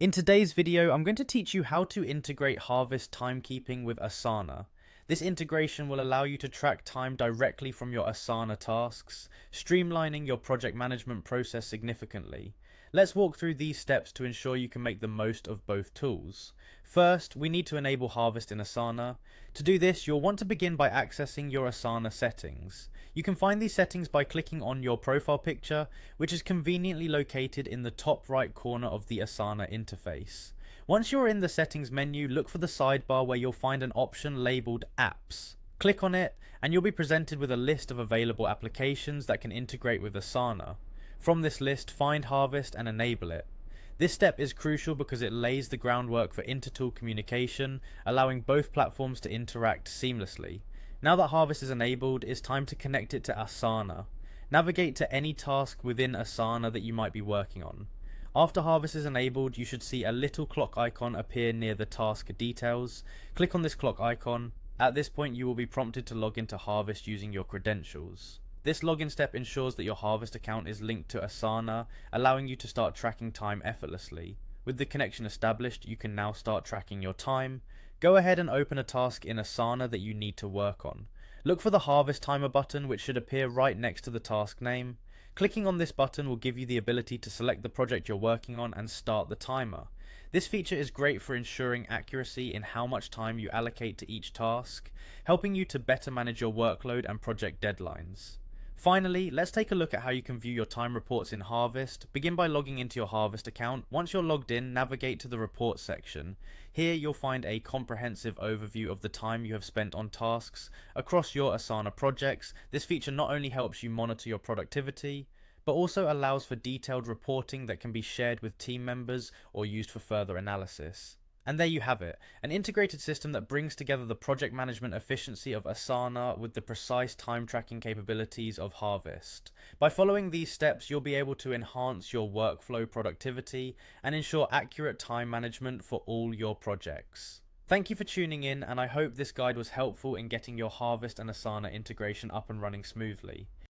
In today's video, I'm going to teach you how to integrate Harvest timekeeping with Asana. This integration will allow you to track time directly from your Asana tasks, streamlining your project management process significantly. Let's walk through these steps to ensure you can make the most of both tools. First, we need to enable Harvest in Asana. To do this, you'll want to begin by accessing your Asana settings. You can find these settings by clicking on your profile picture, which is conveniently located in the top right corner of the Asana interface. Once you're in the settings menu, look for the sidebar where you'll find an option labeled Apps. Click on it, and you'll be presented with a list of available applications that can integrate with Asana. From this list, find Harvest and enable it. This step is crucial because it lays the groundwork for inter-tool communication, allowing both platforms to interact seamlessly. Now that Harvest is enabled, it's time to connect it to Asana. Navigate to any task within Asana that you might be working on. After Harvest is enabled, you should see a little clock icon appear near the task details. Click on this clock icon. At this point, you will be prompted to log into Harvest using your credentials. This login step ensures that your Harvest account is linked to Asana, allowing you to start tracking time effortlessly. With the connection established, you can now start tracking your time. Go ahead and open a task in Asana that you need to work on. Look for the Harvest Timer button, which should appear right next to the task name. Clicking on this button will give you the ability to select the project you're working on and start the timer. This feature is great for ensuring accuracy in how much time you allocate to each task, helping you to better manage your workload and project deadlines. Finally, let's take a look at how you can view your time reports in Harvest. Begin by logging into your Harvest account. Once you're logged in, navigate to the Reports section. Here you'll find a comprehensive overview of the time you have spent on tasks across your Asana projects. This feature not only helps you monitor your productivity, but also allows for detailed reporting that can be shared with team members or used for further analysis. And there you have it, an integrated system that brings together the project management efficiency of Asana with the precise time tracking capabilities of Harvest. By following these steps, you'll be able to enhance your workflow productivity and ensure accurate time management for all your projects. Thank you for tuning in, and I hope this guide was helpful in getting your Harvest and Asana integration up and running smoothly.